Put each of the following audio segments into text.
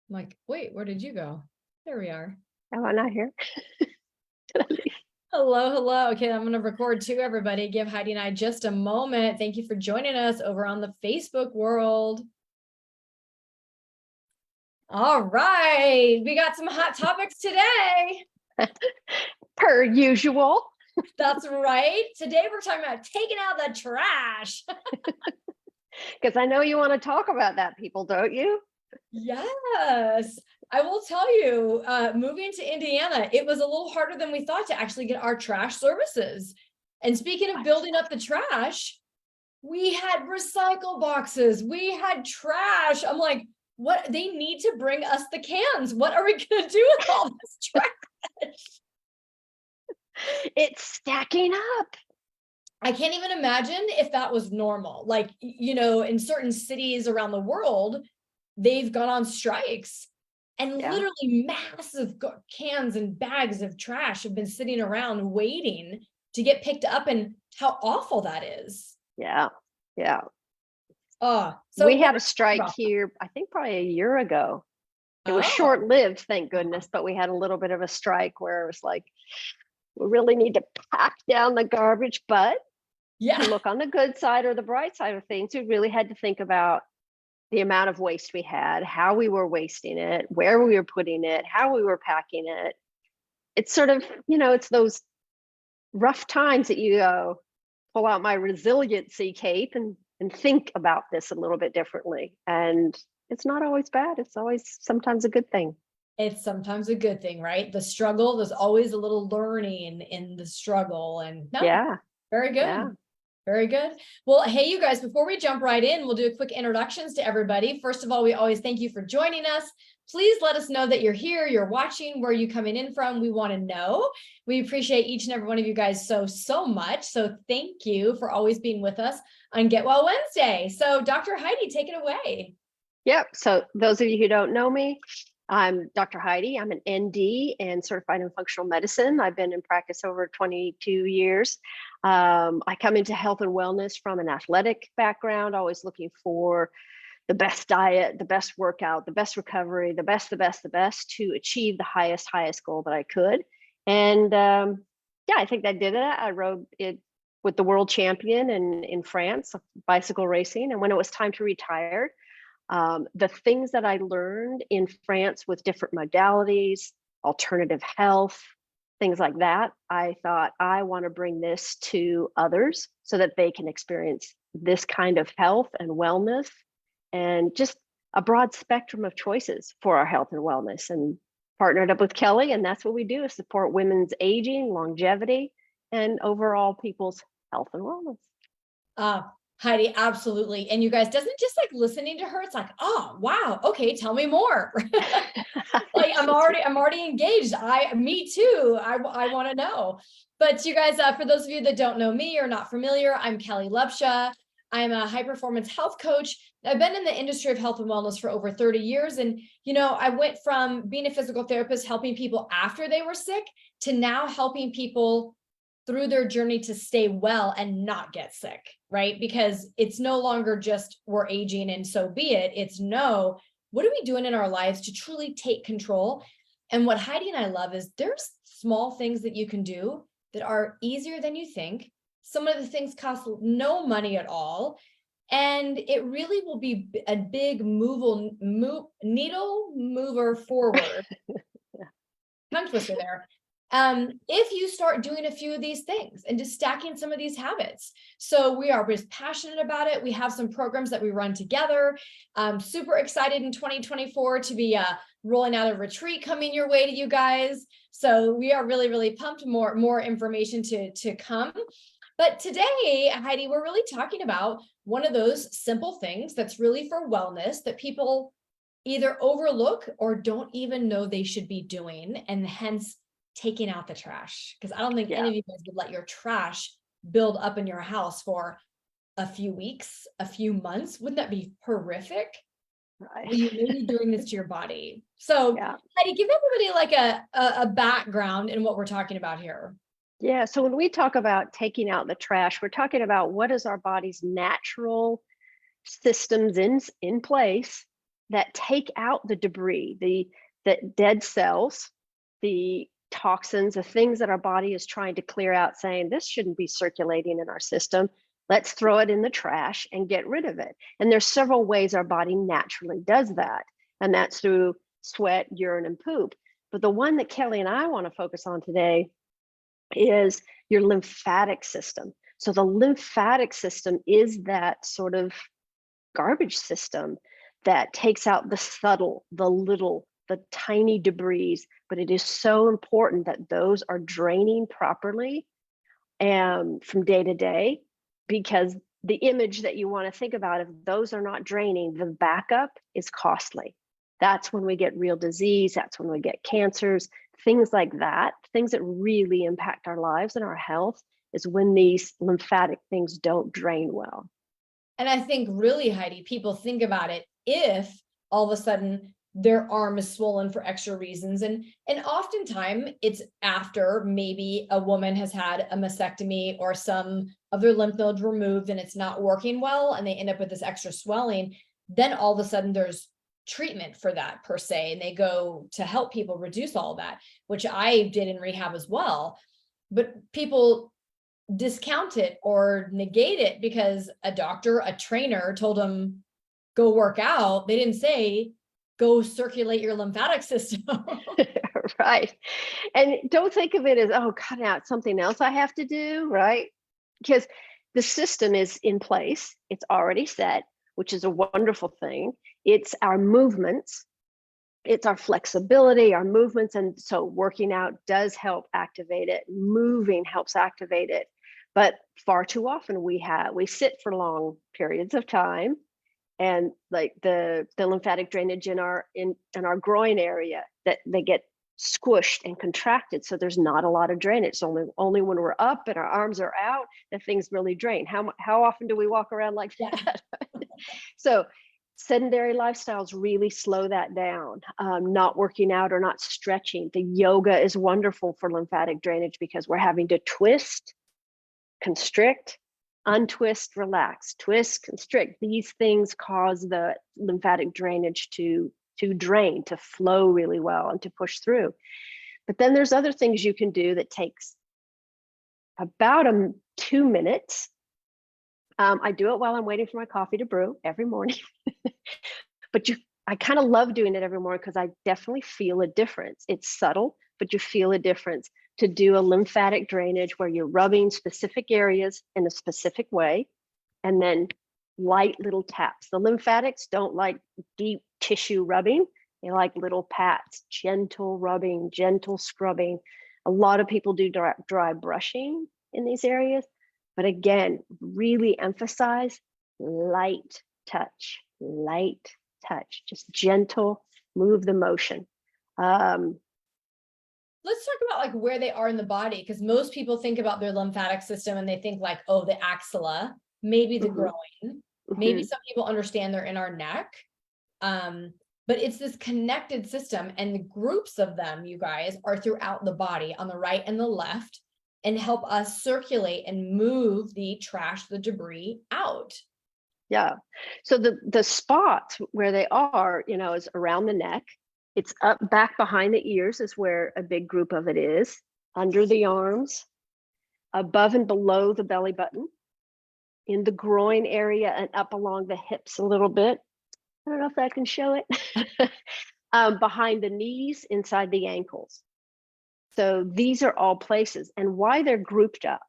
I'm like, wait, where did you go? There we are. Oh, I'm not here. Hello, hello. Okay, I'm going to record too, everybody. Give Heidi and I just a moment. Thank you for joining us over on the Facebook world. All right, we got some hot topics today. Per usual. That's right. Today we're talking about taking out the trash. Because I know you want to talk about that, people, don't you? Yes, I will tell you, moving to Indiana, it was a little harder than we thought to actually get our trash services. And speaking of building up the trash, we had recycle boxes, we had trash. I'm like, what? They need to bring us the cans. What are we going to do with all this trash? It's stacking up. I can't even imagine if that was normal. Like, in certain cities around the world, they've gone on strikes and literally massive cans and bags of trash have been sitting around waiting to get picked up, and how awful that is. Yeah. So we had a strike here, I think probably a year ago. It was short-lived, thank goodness, but we had a little bit of a strike where it was like, we really need to pack down the garbage, but to look on the good side or the bright side of things, we really had to think about the amount of waste we had, how we were wasting it, where we were putting it, how we were packing it. It's sort of, it's those rough times that you pull out my resiliency cape and think about this a little bit differently. And it's not always bad. It's always sometimes a good thing. It's sometimes a good thing, right? The struggle, there's always a little learning in the struggle. And very good. Yeah. Very good. Well, hey, you guys, before we jump right in, we'll do a quick introductions to everybody. First of all, we always thank you for joining us. Please let us know that you're here, you're watching, where you coming in from. We want to know. We appreciate each and every one of you guys so much. So thank you for always being with us on Get Well Wednesday. So Dr. Heidi, take it away. Yep. So those of you who don't know me, I'm Dr. Heidi. I'm an ND and certified in functional medicine. I've been in practice over 22 years. I come into health and wellness from an athletic background, always looking for the best diet, the best workout, the best recovery, the best to achieve the highest goal that I could. And I think I did it. I rode it with the world champion in France, bicycle racing. And when it was time to retire, the things that I learned in France with different modalities, alternative health, things like that, I thought I want to bring this to others so that they can experience this kind of health and wellness and just a broad spectrum of choices for our health and wellness, and partnered up with Kelly. And that's what we do, is support women's aging, longevity, and overall people's health and wellness. Heidi, absolutely. And you guys, doesn't just like listening to her, it's like, oh, wow. Okay. Tell me more. Like I'm already engaged. Me too. I want to know. But you guys, for those of you that don't know me or not familiar, I'm Kelly Lepsha. I'm a high performance health coach. I've been in the industry of health and wellness for over 30 years. And, I went from being a physical therapist, helping people after they were sick, to now helping people through their journey to stay well and not get sick, right? Because it's no longer just we're aging and so be it. It's no, what are we doing in our lives to truly take control? And what Heidi and I love is there's small things that you can do that are easier than you think. Some of the things cost no money at all. And it really will be a big needle mover forward. Tongue twister there. If you start doing a few of these things and just stacking some of these habits. So we are just passionate about it. We have some programs that we run together. Super excited in 2024 to be rolling out a retreat coming your way to you guys. So we are really pumped. More information to come. But today, Heidi, we're really talking about one of those simple things that's really for wellness that people either overlook or don't even know they should be doing, and hence taking out the trash. Because I don't think any of you guys would let your trash build up in your house for a few weeks, a few months. Wouldn't that be horrific? Right. You may be doing this to your body. So Heidi, give everybody like a background in what we're talking about here. Yeah, so when we talk about taking out the trash, we're talking about what is our body's natural systems in place that take out the debris, the dead cells, the toxins, the things that our body is trying to clear out, saying this shouldn't be circulating in our system. Let's throw it in the trash and get rid of it. And there's several ways our body naturally does that. And that's through sweat, urine, and poop. But the one that Kelly and I want to focus on today is your lymphatic system. So the lymphatic system is that sort of garbage system that takes out the subtle, the little, the tiny debris, but it is so important that those are draining properly from day to day, because the image that you want to think about, if those are not draining, the backup is costly. That's when we get real disease. That's when we get cancers, things like that, things that really impact our lives and our health is when these lymphatic things don't drain well. And I think really, Heidi, people think about it if all of a sudden their arm is swollen for extra reasons. And oftentimes it's after maybe a woman has had a mastectomy or some of their lymph nodes removed and it's not working well and they end up with this extra swelling. Then all of a sudden there's treatment for that per se, and they go to help people reduce all that, which I did in rehab as well. But people discount it or negate it because a doctor, a trainer told them, go work out. They didn't say, go circulate your lymphatic system. Right. And don't think of it as, oh, cut out something else I have to do, right? Because the system is in place. It's already set, which is a wonderful thing. It's our movements. It's our flexibility, our movements. And so working out does help activate it. Moving helps activate it. But far too often we sit for long periods of time, and like the lymphatic drainage in our groin area, that they get squished and contracted. So there's not a lot of drainage. Only when we're up and our arms are out that things really drain. How often do we walk around like that? So sedentary lifestyles really slow that down. Not working out or not stretching. The yoga is wonderful for lymphatic drainage because we're having to twist, constrict, untwist, relax, twist, constrict. These things cause the lymphatic drainage to drain, to flow really well and to push through. But then there's other things you can do that takes about 2 minutes. I do it while I'm waiting for my coffee to brew every morning. But I kind of love doing it every morning because I definitely feel a difference. It's subtle, but you feel a difference. To do a lymphatic drainage where you're rubbing specific areas in a specific way, and then light little taps. The lymphatics don't like deep tissue rubbing. They like little pats, gentle rubbing, gentle scrubbing. A lot of people do dry brushing in these areas. But again, really emphasize light touch, just gentle, move the motion. Let's talk about like where they are in the body, because most people think about their lymphatic system and they think like, oh, the axilla, maybe the groin, maybe some people understand they're in our neck. But it's this connected system, and the groups of them, you guys, are throughout the body on the right and the left, and help us circulate and move the trash, the debris out. Yeah. So the spots where they are, is around the neck. It's up back behind the ears is where a big group of it is, under the arms, above and below the belly button, in the groin area and up along the hips a little bit. I don't know if I can show it. Behind the knees, inside the ankles. So these are all places. And why they're grouped up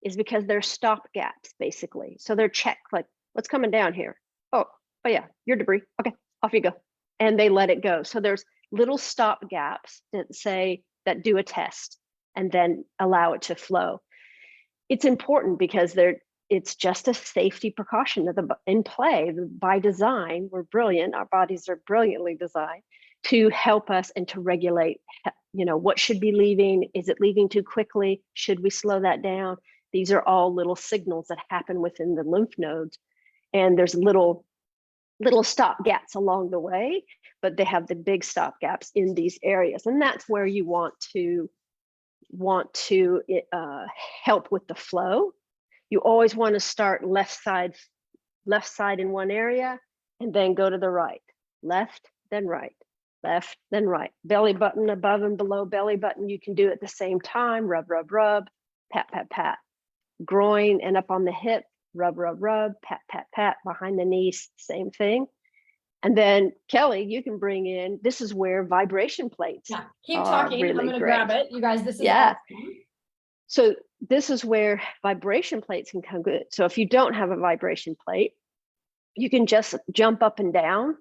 is because they're stop gaps, basically. So they're checked, like, what's coming down here? Oh yeah, your debris. Okay, off you go. And they let it go. So there's little stop gaps that do a test and then allow it to flow. It's important because it's just a safety precaution in play. By design, we're brilliant. Our bodies are brilliantly designed to help us and to regulate, what should be leaving. Is it leaving too quickly? Should we slow that down? These are all little signals that happen within the lymph nodes. And there's little stop gaps along the way, but they have the big stop gaps in these areas. And that's where you want to help with the flow. You always want to start left side in one area and then go to the right. left, then right, left, then right. Belly button above and below belly button, you can do at the same time. Rub, rub, rub, pat, pat, pat. Groin and up on the hip, rub, rub, rub, pat, pat, pat. Behind the knees, same thing. And then Kelly, you can bring in, this is where vibration plates. Yeah, keep are talking. really I'm going to great. grab it. You guys, this is Yeah. awesome. So this is where vibration plates can come good. So if you don't have a vibration plate, you can just jump up and down,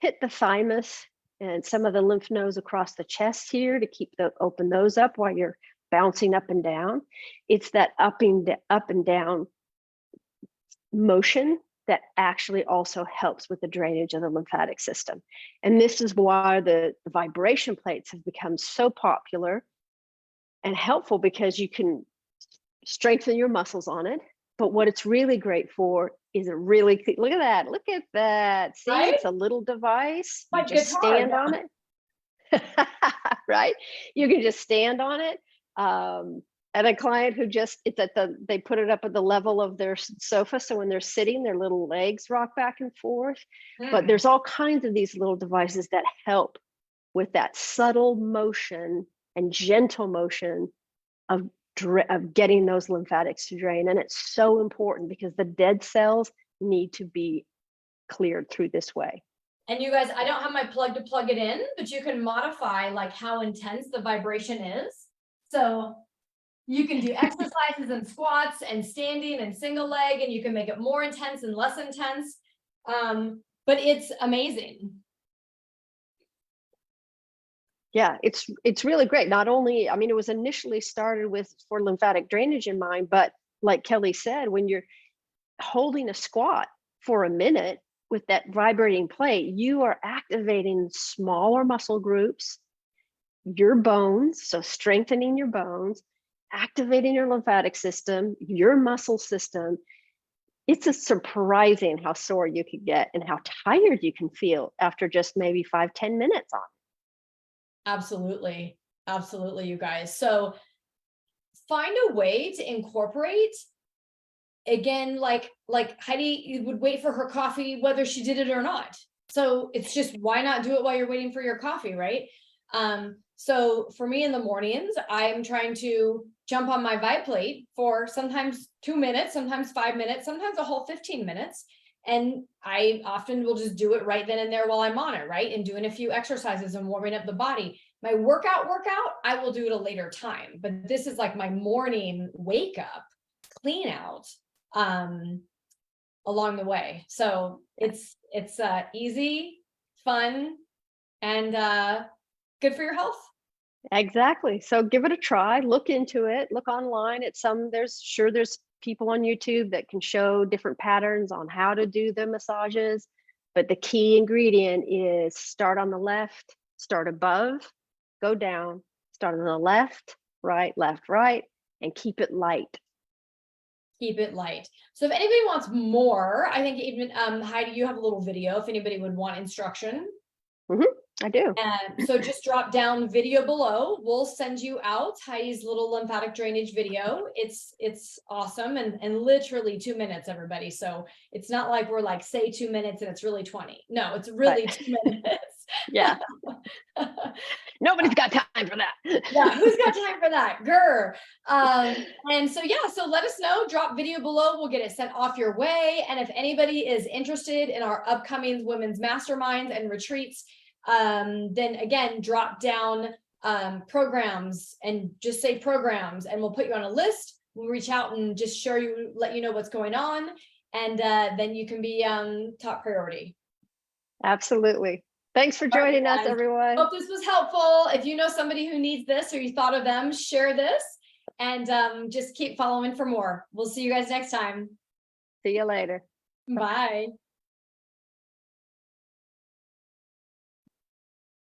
hit the thymus and some of the lymph nodes across the chest here to keep open those up while you're bouncing up and down. It's that up and down motion that actually also helps with the drainage of the lymphatic system. And this is why the vibration plates have become so popular and helpful, because you can strengthen your muscles on it. But what it's really great for is it really, look at that. See, Right? it's a little device. You Like just guitar, stand yeah. on it. Right? You can just stand on it. And a client who just, they put it up at the level of their sofa. So when they're sitting, their little legs rock back and forth. But there's all kinds of these little devices that help with that subtle motion and gentle motion of getting those lymphatics to drain. And it's so important because the dead cells need to be cleared through this way. And you guys, I don't have my plug to plug it in, but you can modify like how intense the vibration is. So you can do exercises and squats and standing and single leg, and you can make it more intense and less intense. But it's amazing. Yeah, it's really great. Not only, I mean, it was initially started for lymphatic drainage in mind, but like Kelly said, when you're holding a squat for a minute with that vibrating plate, you are activating smaller muscle groups, your bones, so strengthening your bones, activating your lymphatic system, your muscle system. It's a surprising how sore you can get and how tired you can feel after just maybe 5-10 minutes on it. Absolutely. Absolutely, you guys. So find a way to incorporate, again, like Heidi, you would wait for her coffee, whether she did it or not. So it's just, why not do it while you're waiting for your coffee, right? So for me in the mornings, I'm trying to jump on my Vibe plate for sometimes 2 minutes, sometimes 5 minutes, sometimes a whole 15 minutes. And I often will just do it right then and there while I'm on it, right? And doing a few exercises and warming up the body. My workout, I will do at a later time, but this is like my morning wake up, clean out, along the way. So it's easy, fun, and good for your health. Exactly. So give it a try, look into it, look online at there's people on YouTube that can show different patterns on how to do the massages. But the key ingredient is start on the left, start above, go down, start on the left, right, and keep it light. Keep it light. So if anybody wants more, I think even Heidi, you have a little video if anybody would want instruction. I do. So just drop down video below. We'll send you out Heidi's little lymphatic drainage video. It's awesome and literally 2 minutes, everybody. So it's not like we're like, say 2 minutes and it's really 20. No, it's really 2 minutes. Yeah. Nobody's got time for that. Yeah, who's got time for that? Grr. And so, yeah, so let us know, drop video below. We'll get it sent off your way. And if anybody is interested in our upcoming women's masterminds and retreats, then again, drop down programs and just say programs, and we'll put you on a list. We'll reach out and just let you know what's going on. And then you can be top priority. Absolutely. Thanks for joining us, everyone. Hope this was helpful. If you know somebody who needs this or you thought of them, share this and just keep following for more. We'll see you guys next time. See you later. Bye.